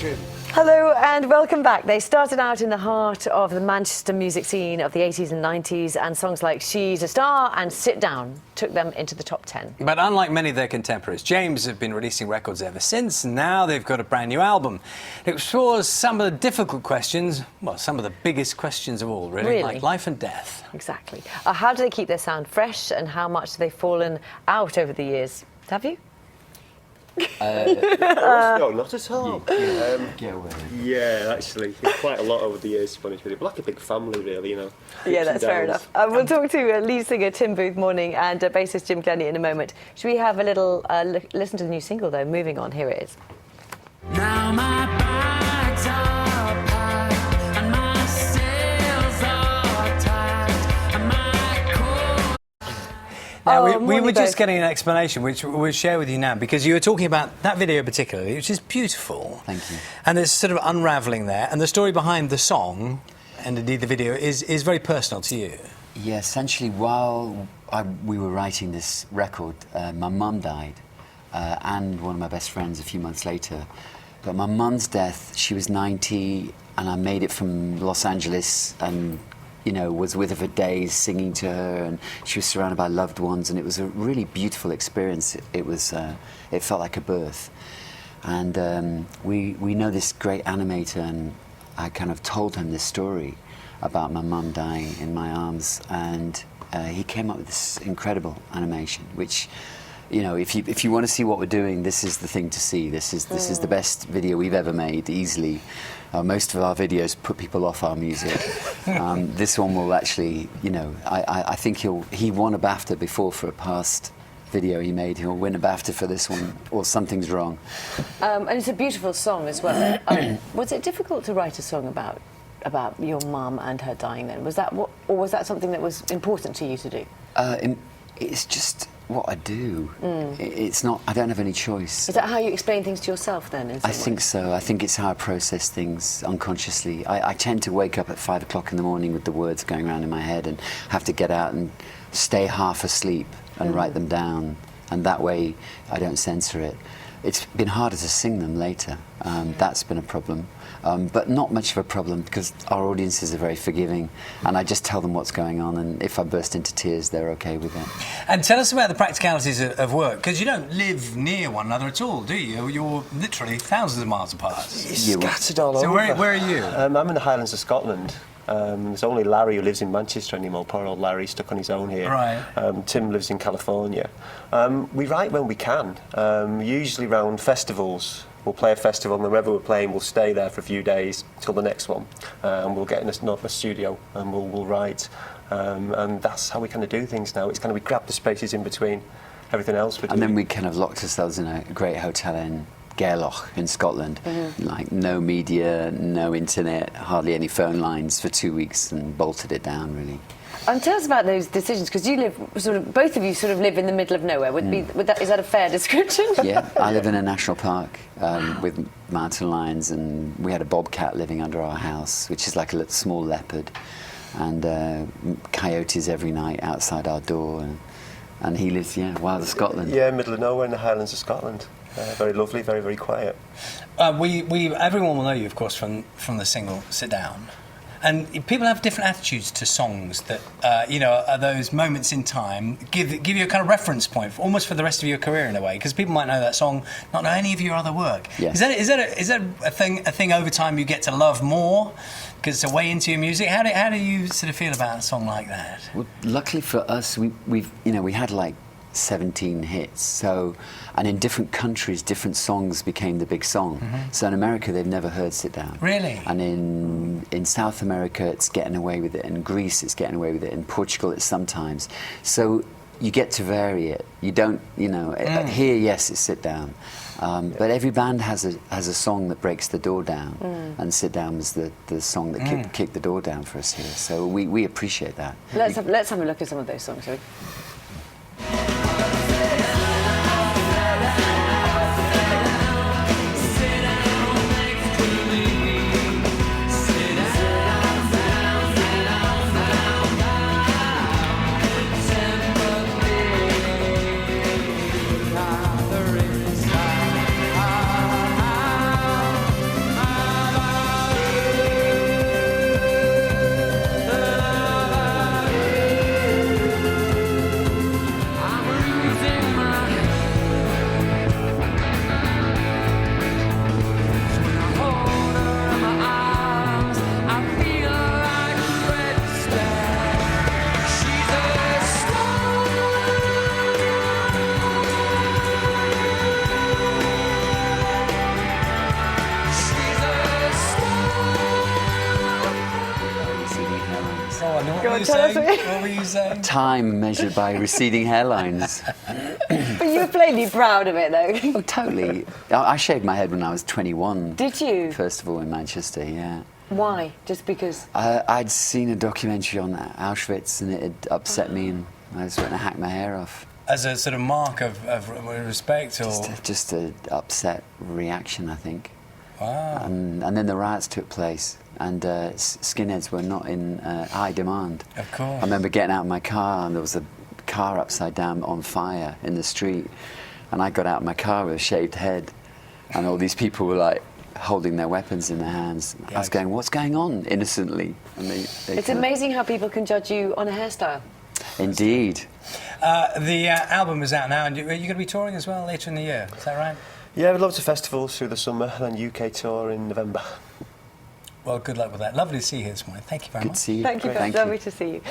Jim. Hello and welcome back. They started out in the heart of the Manchester music scene of the 80s and 90s, and songs like She's a Star and Sit Down took them into the top 10. But unlike many of their contemporaries, James have been releasing records ever since, and now they've got a brand new album. It explores some of the difficult questions, well, some of the biggest questions of all, really? Like life and death. Exactly. How do they keep their sound fresh, and how much have they fallen out over the years? Have you? No, not at all. Yeah, actually, quite a lot over the years, to be honest with you. But like a big family, really, you know. Yeah, that's fair enough. We'll talk to lead singer Tim Booth Morning and bassist Jim Glennie in a moment. Should we have a little listen to the new single, though? Moving on, here it is. Now my bags are packed and my sails are tacked and my coat. Now, we were just getting an explanation, which we'll share with you now, because you were talking about that video particularly, which is beautiful. Thank you. And there's sort of unravelling there, and the story behind the song, and indeed the video, is very personal to you. Yeah, essentially, while we were writing this record, my mum died, and one of my best friends a few months later. But my mum's death, she was 90, and I made it from Los Angeles, and you know, was with her for days, singing to her, and she was surrounded by loved ones, and it was a really beautiful experience. It felt like a birth. And we know this great animator, and I kind of told him this story about my mum dying in my arms, and he came up with this incredible animation, which, you know, if you want to see what we're doing, this is the thing to see. This is the best video we've ever made, easily. Most of our videos put people off our music. This one will actually, you know, I think he won a BAFTA before for a past video he made. He'll win a BAFTA for this one, or something's wrong. And it's a beautiful song as well. Was it difficult to write a song about your mum and her dying then? Was that or was that something that was important to you to do? It's just what I do. It's not, I don't have any choice. Is that how you explain things to yourself then? I think so. I think it's how I process things unconsciously. I tend to wake up at 5 o'clock in the morning with the words going around in my head, and have to get out and stay half asleep and write them down, and that way I don't censor it. It's been harder to sing them later. That's been a problem. But not much of a problem, because our audiences are very forgiving, and I just tell them what's going on, and if I burst into tears, they're okay with it. And tell us about the practicalities of work, because you don't live near one another at all, do you? You're literally thousands of miles apart. You're scattered all over. So where are you? I'm in the Highlands of Scotland. There's only Larry who lives in Manchester anymore. Poor old Larry, stuck on his own here. Right. Tim lives in California. We write when we can, usually around festivals. We'll play a festival, and wherever we're playing, we'll stay there for a few days till the next one, and we'll get in a studio and we'll write, and that's how we kind of do things now. It's kind of, we grab the spaces in between everything else we're doing. And then we kind of locked ourselves in a great hotel in Gairloch in Scotland, like no media, no internet, hardly any phone lines for 2 weeks, and bolted it down really. Tell us about those decisions, because you live both of you sort of live in the middle of nowhere. Is that a fair description? Yeah, I live in a national park with mountain lions, and we had a bobcat living under our house, which is like a little small leopard, and coyotes every night outside our door, and he lives, wild of Scotland. Yeah, middle of nowhere in the Highlands of Scotland. Very lovely, very, very quiet. Everyone will know you, of course, from the single "Sit Down." And people have different attitudes to songs that, are those moments in time, give you a kind of reference point, almost for the rest of your career in a way, because people might know that song, not know any of your other work. Yeah. Is that a thing over time you get to love more, because it's a way into your music? How do you sort of feel about a song like that? Well, luckily for us, we had like 17 hits, and in different countries different songs became the big song. So in America they've never heard Sit Down. Really? And in South America it's getting away with it, in Greece it's getting away with it, in Portugal it's sometimes. So you get to vary it. You don't, here, yes, it's Sit Down. But every band has a song that breaks the door down, and Sit Down was the song that kicked the door down for us here. So we appreciate that. Let's have a look at some of those songs, shall we? you tell us saying? What were you saying? Time measured by receding hairlines. But you were plainly proud of it, though. Oh, totally. I shaved my head when I was 21. Did you? First of all, in Manchester, yeah. Why? Just because? I'd seen a documentary on Auschwitz and it had upset me, and I just went and hacked my hair off. As a sort of mark of respect, or Just a upset reaction, I think. wow. And then the riots took place, and skinheads were not in high demand. Of course. I remember getting out of my car, and there was a car upside down on fire in the street, and I got out of my car with a shaved head, and all these people were like holding their weapons in their hands. I was going, "What's going on?" innocently. And they It's amazing how people can judge you on a hairstyle. Indeed. The album is out now, and you're going to be touring as well later in the year. Is that right? Yeah, loads of festivals through the summer, and then UK tour in November. Well, good luck with that. Lovely to see you here this morning. Thank you very Good much. to see you. Thank you. Thank Lovely to see you.